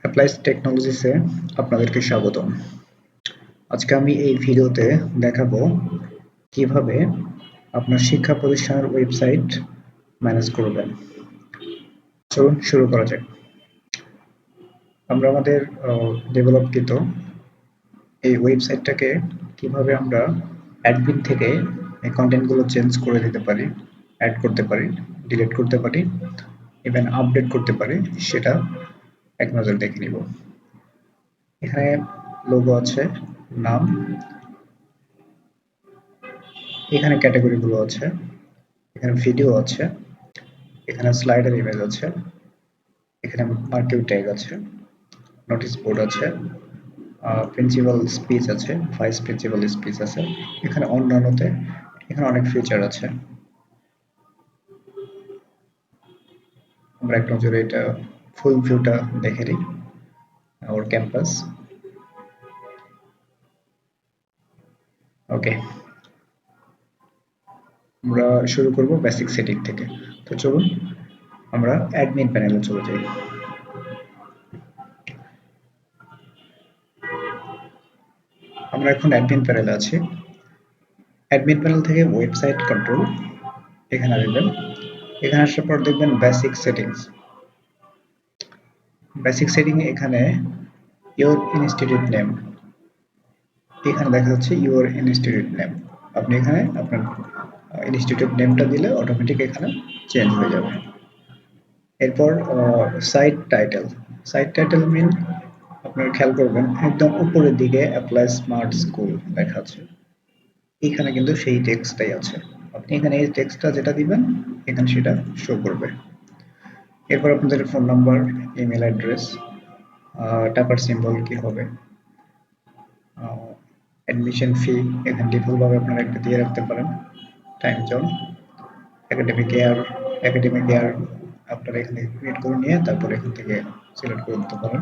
Applied টেকনোলজিসে আপনাদেরকে স্বাগতম। আজকে আমি এই ভিডিওতে দেখাবো কিভাবে আপনার শিক্ষা প্রতিষ্ঠানের ওয়েবসাইট ম্যানেজ করবেন। চলুন শুরু করা যাক। আমরা আমাদের ডেভেলপকৃত এই ওয়েবসাইটটাকে কিভাবে আমরা অ্যাডমিন থেকে এই কন্টেন্টগুলো চেঞ্জ করে দিতে পারি, অ্যাড করতে পারি, ডিলিট করতে পারি, ইভেন আপডেট করতে পারি, সেটা এক নজর দেখে নিব। এখানে লোগো আছে, নাম, এখানে ক্যাটাগরিগুলো আছে, এখানে ভিডিও আছে, এখানে স্লাইডার ইমেজ আছে, এখানে মার্কিউ ট্যাগ আছে, নোটিশ বোর্ড আছে, প্রিন্সিপাল স্পিচ আছে, ভাইস প্রিন্সিপাল স্পিচ আছে, এখানে অন্যান্যতে এখানে অনেক ফিচার আছে। আমরা এক নজরে এটা ফুল ভিউটা দেখে নিই। ওর ক্যাম্পাস, ওকে। আমরা শুরু করব বেসিক সেটিং থেকে। তো চলুন আমরা অ্যাডমিন প্যানেলে চলে যাই। আমরা এখন অ্যাডমিন প্যানেলে আছি। অ্যাডমিন প্যানেল থেকে ওয়েবসাইট কন্ট্রোল এখানে আসবেন। এখানে আসার পর দেখবেন বেসিক সেটিংস। বেসিক সেটিং এখানে ইওর ইনস্টিটিউট নেম, এখানে দেখা যাচ্ছে ইওর ইনস্টিটিউট নেম। আপনি এখানে আপনার ইনস্টিটিউট নেমটা দিলে অটোমেটিক এখানে চেঞ্জ হয়ে যাবে। এরপর সাইট টাইটেল। সাইট টাইটেল মিন আপনারা খেয়াল করবেন একদম উপরের দিকে অ্যাপ্লাই স্মার্ট স্কুল লেখা আছে, এখানে কিন্তু সেই টেক্সটটাই আছে। আপনি এখানে এই টেক্সটটা যেটা দিবেন এখানে সেটা শো করবে। এরপর আপনাদের ফোন নাম্বার, ইমেল অ্যাড্রেস, টাকার সিম্বল কি হবে, অ্যাডমিশন ফি এখানে ডিফল্টভাবে আপনারা একটা দিয়ে রাখতে পারেন, টাইম জোন, একাডেমিক ইয়ার, একাডেমিক ইয়ার আপনারা এখানে ক্রিয়েট করে নিয়ে তারপর এখান থেকে সিলেক্ট করে দিতে পারেন।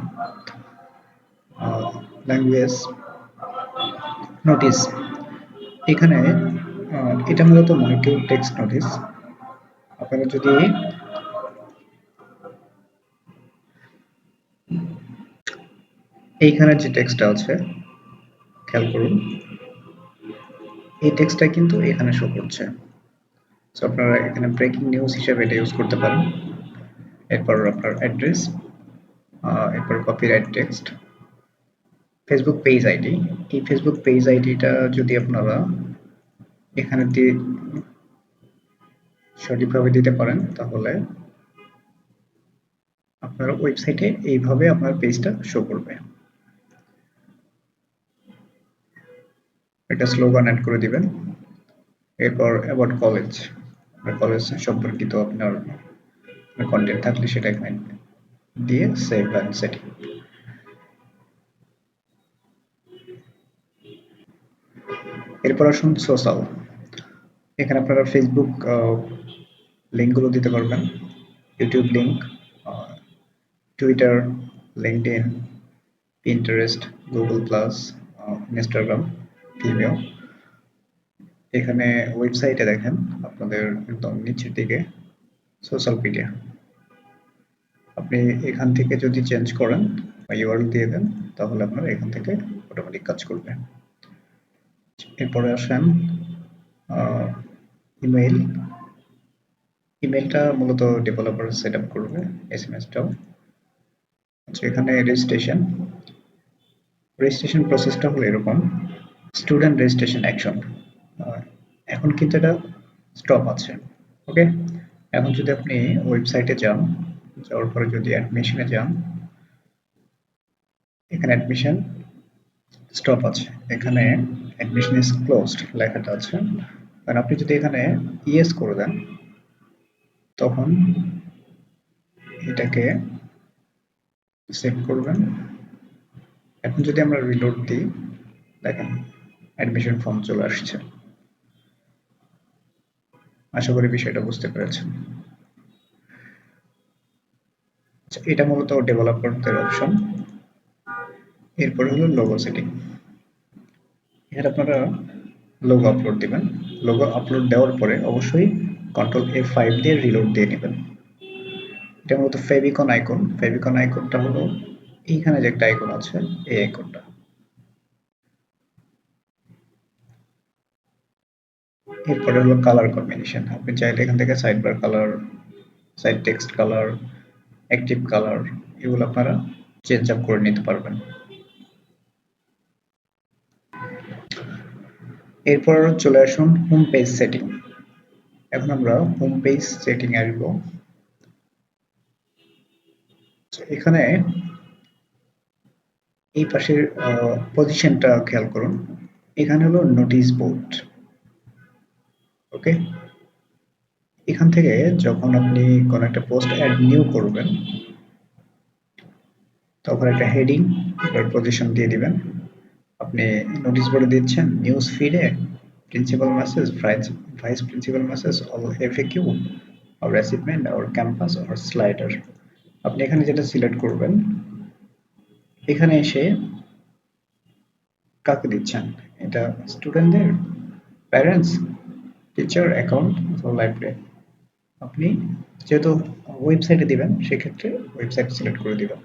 ল্যাঙ্গুয়েজ, নোটিস, এখানে এটা মূলত মার্কিউ টেক্সট নোটিস। আপনারা যদি এইখানে যে টেক্সটটা আছে খেয়াল করুন, এই টেক্সটটা কিন্তু এখানে শো করছে। সো আপনারা এখানে ব্রেকিং নিউজ হিসেবে এটা ইউজ করতে পারেন। এরপর আপনার অ্যাড্রেস, এরপর copyright text, Facebook page ID. এই ফেসবুক পেজ আইডিটা যদি আপনারা এখানে দিয়ে সঠিকভাবে দিতে পারেন তাহলে আপনার ওয়েবসাইটে এইভাবে আপনার পেজটা শো করবে। এটা স্লোগান অ্যাড করে দিবেন। এরপর অ্যাবাউট কলেজ, কলেজ সম্পর্কিত আপনার কন্টেন্ট থাকলে সেটা এখানে দিয়ে সেভ অ্যান্ড সেটিং। এরপর আসুন সোশ্যাল। এখানে আপনারা ফেসবুক লিঙ্কগুলো দিতে পারবেন, YouTube link, Twitter, LinkedIn, Pinterest, Google plus, Instagram, Vimeo. এখানে ওয়েবসাইটে দেখেন আপনাদের একদম নিচের দিকে সোশ্যাল মিডিয়া, আপনি এখান থেকে যদি চেঞ্জ করেন বা ইউআরএল দিয়ে দেন তাহলে আপনারা এখান থেকে অটোমেটিক কাজ করবে। এরপরে আসেন ইমেইল। ইমেইলটা মূলত ডেভেলপার সেট আপ করবে, এসএমএসটাও। আচ্ছা, এখানে রেজিস্ট্রেশন। রেজিস্ট্রেশন প্রসেসটা হলো এরকম, স্টুডেন্ট রেজিস্ট্রেশন অ্যাকশন। এখন কিন্তু এটা স্টপ আছে, ওকে। এখন যদি আপনি ওয়েবসাইটে যান, যাওয়ার পরে যদি অ্যাডমিশনে যান, এখানে অ্যাডমিশন স্টপ আছে, এখানে অ্যাডমিশন ইজ ক্লোজড লেখাটা আছে। কারণ আপনি যদি এখানে ইয়েস করে দেন তখন এটাকে সেভ করবেন। এখন যদি আমরা রিলোড দিই দেখেন অ্যাডমিশন ফর্ম চলে আসছে। আশা করি বিষয়টা বুঝতে পেরেছেন। আচ্ছা, এটা মূলত ডেভেলপারদের অপশন। এরপরে হলো লোগো সেটিং। এখানে আপনারা লোগো আপলোড দিবেন। লোগো আপলোড দেওয়ার পরে অবশ্যই কন্ট্রোল F5 দিয়ে রিলোড দিয়ে নেবেন। এটা মূলত ফেভিকন আইকন। ফেভিকন আইকনটা হলো এইখানে যে একটা আইকন আছে, এই আইকনটা, এরপরে হলো কালার কম্বিনেশন। আপনি চাইলে এখান থেকে side bar colour, side text colour, active colour, এগুলো আপনারা চেঞ্জ আপ করে নিতে পারবেন। এরপর চলে আসুন হোম পেজ সেটিং। এখন আমরা হোম পেজ সেটিং এ আসবো। এখানে এই পাশের পজিশনটা খেয়াল করুন। এখানে হলো নোটিশ বোর্ড। ওকে, এখান থেকে যখন আপনি কোনো একটা পোস্ট অ্যাড নিউ করবেন, তখন একটা হেডিং এর পজিশন দিয়ে দিবেন। আপনি নোটিশ বোর্ডে দিচ্ছেন নিউজ ফিডে, principal message, vice principal message, all FAQ, or recipient or campus or slider। আপনি এখানে যেটা সিলেক্ট করবেন, এখানে এসে কাকে দিচ্ছেন, এটা স্টুডেন্টদের, প্যারেন্টস, টিচার, অ্যাকাউন্ট অথবা লাইব্রেরি। আপনি যেহেতু ওয়েবসাইটে দিবেন, সেক্ষেত্রে ওয়েবসাইট সিলেক্ট করে দিবেন।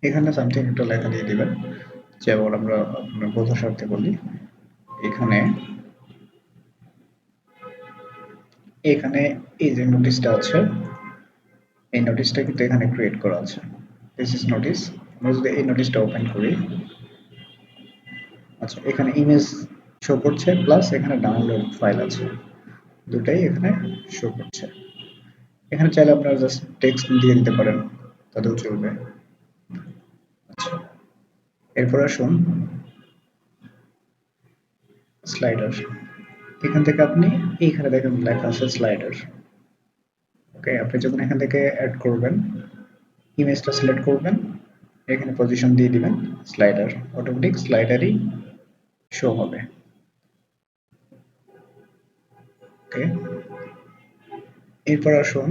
এখানে সামথিং একটা লেখা দিয়ে দিবেন, যেমন আমরা আপনার বোঝার স্বার্থে বলি। এখানে এখানে এই যে নোটিশটা আছে, এই নোটিশটা কিন্তু এখানে ক্রিয়েট করা আছে। This is notice. আমরা যদি এই নোটিশটা ওপেন করি, আচ্ছা, এখানে ইমেজ শো করছে, প্লাস এখানে ডাউনলোড ফাইল আছে, দুটাই এখানে শো করছে। এখানে চাইলে আপনারা জাস্ট টেক্সট দিয়ে দিতে পারেন, তাতেও চলবে। আচ্ছা, এরপর আসুন স্লাইডার। এখান থেকে আপনি এইখানে দেখেন লেখা আছে স্লাইডার। ওকে, আপনি যখন এখান থেকে অ্যাড করবেন, ইমেজটা সিলেক্ট করবেন, এখানে পজিশন দিয়ে দিবেন স্লাইডার, অটোমেটিক স্লাইডারই শো হবে। ওকে, এরপর আসুন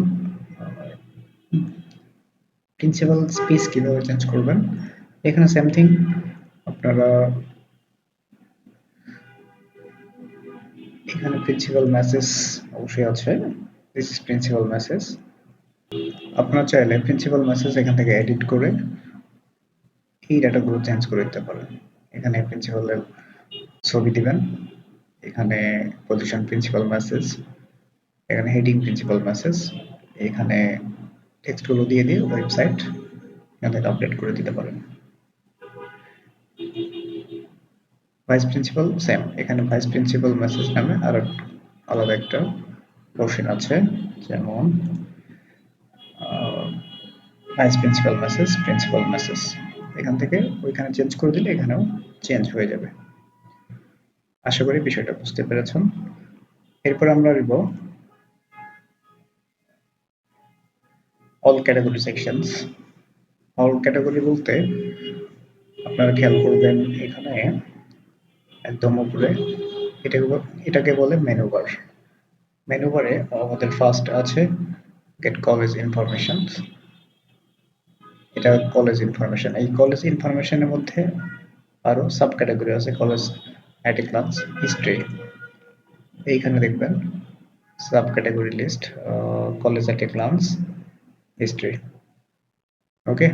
প্রিন্সিপাল স্পেস কিভাবে চেঞ্জ করবেন। এখানে সেম থিং, আপনারা এখানে প্রিন্সিপাল মেসেজ অবশ্যই আছে, দিস ইজ প্রিন্সিপাল মেসেজ। আপনারা চাইলে প্রিন্সিপাল মেসেজ এখান থেকে এডিট করে এই ডাটাগুলো চেঞ্জ করে দিতে পারেন। এখানে প্রিন্সিপালের ছবি দিবেন, এখানে পজিশন প্রিন্সিপাল মেসেজ, এখানে হেডিং প্রিন্সিপাল মেসেজ, এখানে টেক্সটগুলো দিয়ে ওয়েবসাইট এখান থেকে আপডেট করে দিতে পারেন। ভাইস প্রিন্সিপাল সেম, এখানে ভাইস প্রিন্সিপাল মেসেজ নামে আর আলাদা একটা পোর্শন আছে, যেমন vice principal message, principal message, এখান থেকে ওইখানে চেঞ্জ করে দিলে এখানেও চেঞ্জ হয়ে যাবে। আশা করি বিষয়টা বুঝতে পেরেছেন। এরপর আমরা আসবো all category sections. All category বলতে আপনারা খেয়াল করবেন এখানে একদম উপরে এটাকে বলে মেনু বার। মেনু বারে আমাদের ফার্স্ট আছে গেট কলেজ ইনফরমেশন। এটা কলেজ ইনফরমেশন। এই কলেজ ইনফরমেশনের মধ্যে আরো সাব ক্যাটাগরি আছে, college at a glance, history. এইখানে দেখবেন sub category list, college at a glance, history. Okay,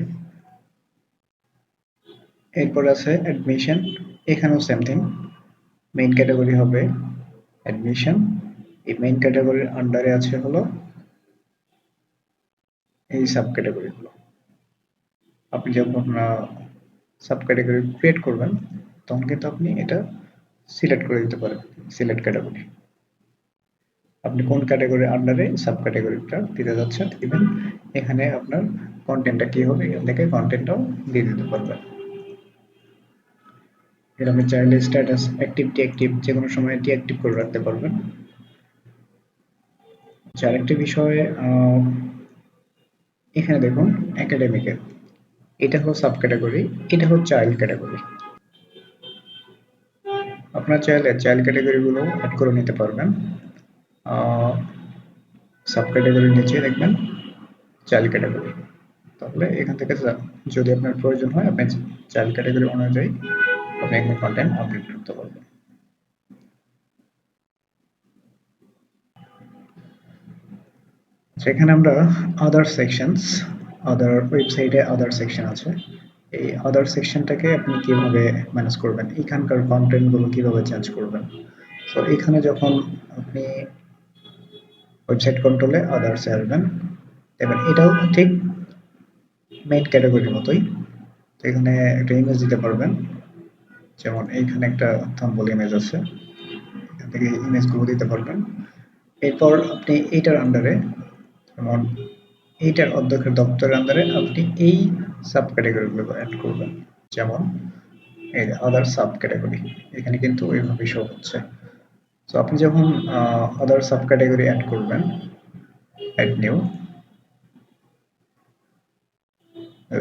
এরপর আছে অ্যাডমিশন। এখানেও সেম থিং, মেইন ক্যাটাগরি হবে অ্যাডমিশন। এই মেইন ক্যাটাগরির আন্ডারে আছে হলো এই সাব ক্যাটাগরিগুলো। আপনি যখন সাব ক্যাটাগরি ক্রিয়েট করবেন, তখন কিন্তু আপনি এটা সিলেক্ট করে দিতে পারেন, সিলেক্ট ক্যাটাগরি। আপনি কোন ক্যাটাগরির আন্ডারে সাব ক্যাটাগরিটা দিতে যাচ্ছেন, ইভেন এখানে আপনার কন্টেন্টটা কি হবে, এখান থেকে কন্টেন্টটাও দিয়ে দিতে পারবেন। এর আপনি চাইলে স্ট্যাটাস অ্যাক্টিভ ডিঅ্যাক্টিভ যে কোনো সময় ডিঅ্যাক্টিভ করে রাখতে পারবেন। আচ্ছা, আরেকটি বিষয়, এখানে দেখুন একাডেমিকের, এটা হলো সাব ক্যাটাগরি, এটা হলো চাইল্ড ক্যাটাগরি। আপনার চাইলে চাইল্ড ক্যাটাগরিগুলো অ্যাড করে নিতে পারবেন। সাব ক্যাটাগরির নিচে দেখবেন চাইল্ড ক্যাটাগরি, তাহলে এখান থেকে যদি আপনার প্রয়োজন হয় আপনি চাইল্ড ক্যাটাগরি অনুযায়ী আপনি এখানে কন্টেন্ট আপডেট করতে পারবেন। সেখানে আমরা আদার সেকশনস, আদার ওয়েবসাইটে আদার সেকশন আছে, এই আদার সেকশনটাকে আপনি কিভাবে ম্যানেজ করবেন, এখানকার কন্টেন্ট গুলো কিভাবে চেঞ্জ করবেন। তো এখানে যখন আপনি ওয়েবসাইট কন্ট্রোলে আদার্স আসবেন, এবার এটাও ঠিক মেইন ক্যাটাগরির মতোই। তো এখানে একটা ইমেজ দিতে পারবেন, যেমন এইখানে একটা থাম্বনেল ইমেজ আছে, এখান থেকে ইমেজগুলো দিতে পারবেন। এরপর আপনি এইটার আন্ডারে, যেমন এইটার অধ্যক্ষের দপ্তরের আন্ডারে আপনি এই সাব ক্যাটাগরিগুলো অ্যাড করবেন, যেমন এই আদার সাব ক্যাটাগরি, এখানে কিন্তু ওইভাবে শো হচ্ছে। তো আপনি যখন আদার সাব ক্যাটাগরি অ্যাড করবেন, অ্যাড নিউ,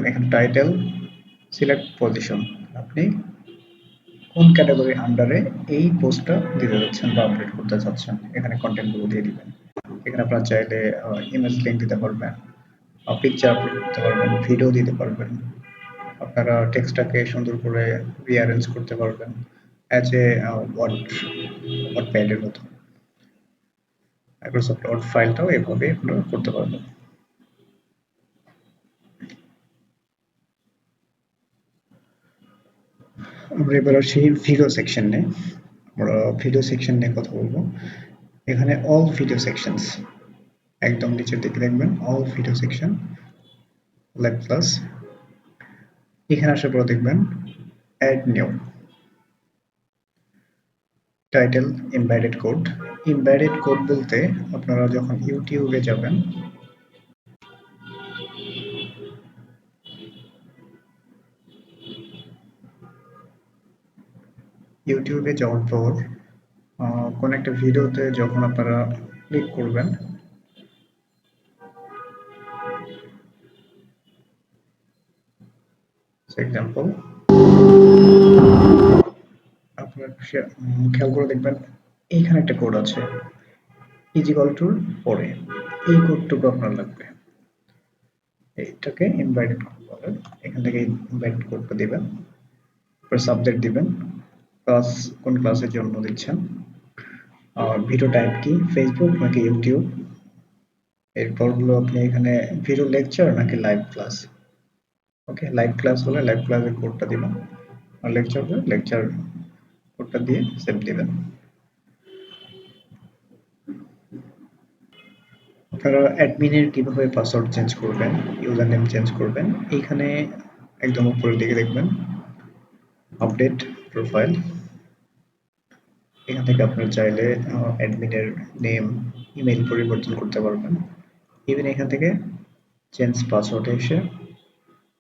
এখানে টাইটেল, সিলেক্ট পজিশন, আপনি কোন ক্যাটাগরির আন্ডারে এই পোস্টটা দিতে যাচ্ছেন বা আপডেট করতে চাচ্ছেন, এখানে কন্টেন্টগুলো দিয়ে দিবেন। এখানে আপনারা চাইলে ইমেজ লিঙ্ক দিতে পারবেন, পিকচার আপলোড করতে পারবেন, ভিডিও দিতে পারবেন, আপনারা টেক্সটটাকে সুন্দর করে রিঅ্যারেঞ্জ করতে পারবেন অ্যাজ এ ওয়ার্ড প্যাডের মতো। মাইক্রোসফট ওয়ার্ড ফাইলটাও এভাবে আপনারা করতে পারবেন। আমরা এবার আসি ভিডিও সেকশনে। আমরা ভিডিও সেকশন নিয়ে কথা বলবো। এখানে অল ভিডিও সেকশনস, একদম নিচের দিকে দেখবেন all video section, left plus, এখানে আসার পর দেখবেন add new, title embedded code. Embedded code বলতে আপনারা যখন ইউটিউবে যাবেন, ইউটিউবে যাওয়ার পর কোন একটা ভিডিওতে যখন আপনারা ক্লিক করবেন, এক্সাম্পল আপনারা খেয়াল করে দেখবেন এইখানে একটা কোড আছে ইজিক্যাল টু পরে, এই কোডটুকু আপনার লাগবে, এইটাকে ইনভাইটেড কোড বলে। এখান থেকে ইনভাইটেড কোডটা দিবেন, তারপর সাবজেক্ট দিবেন, ক্লাস কোন ক্লাসের জন্য দিচ্ছেন, আর ভিডিও টাইপ কি, ফেসবুক নাকি ইউটিউব, এরপর হলো আপনি এখানে ভিডিও লেকচার নাকি লাইভ ক্লাস। ওকে, লাইভ ক্লাস হলে লাইভ ক্লাসের কোডটা দিবেন, আর লেকচার হলে লেকচার কোডটা দিয়ে সেভ দিবেন। আপনারা অ্যাডমিনের কিভাবে পাসওয়ার্ড চেঞ্জ করবেন, ইউজার নেম চেঞ্জ করবেন, এইখানে একদম উপরের দিকে দেখবেন আপডেট প্রোফাইল, এখান থেকে আপনারা চাইলে অ্যাডমিনের নেম, ইমেল পরিবর্তন করতে পারবেন। ইভেন এখান থেকে চেঞ্জ পাসওয়ার্ডে এসে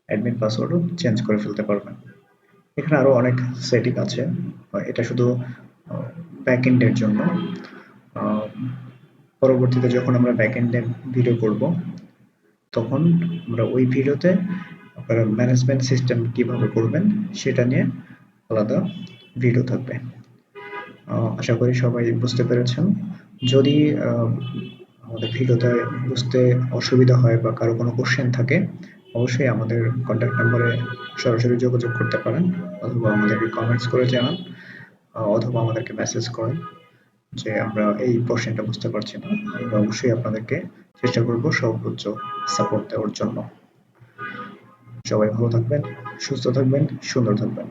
অ্যাডমিন পাসওয়ার্ডও চেঞ্জ করে ফেলতে পারবেন। এখানে আরো অনেক সেটিং আছে, এটা শুধু ব্যাকএন্ডের জন্য। পরবর্তীতে যখন আমরা ব্যাকএন্ডের ভিডিও করব, তখন আমরা ওই ভিডিওতে আপনারা ম্যানেজমেন্ট সিস্টেম কিভাবে করবেন সেটা নিয়ে আলাদা ভিডিও থাকবে। আশা করি সবাই বুঝতে পেরেছেন। যদি আমাদের ভিডিওটা বুঝতে অসুবিধা হয় বা কারো কোনো কোশ্চেন থাকে, অবশ্যই আমাদের কন্ট্যাক্ট নাম্বারে সরাসরি যোগাযোগ করতে পারেন, অথবা আমাদেরকে কমেন্টস করে জানান, অথবা আমাদেরকে মেসেজ করেন যে আমরা এই কোশ্চেনটা বুঝতে পারছি না। আমরা অবশ্যই আপনাদেরকে চেষ্টা করব সর্বোচ্চ সাপোর্ট দেওয়ার জন্য। সবাই ভালো থাকবেন, সুস্থ থাকবেন, সুন্দর থাকবেন।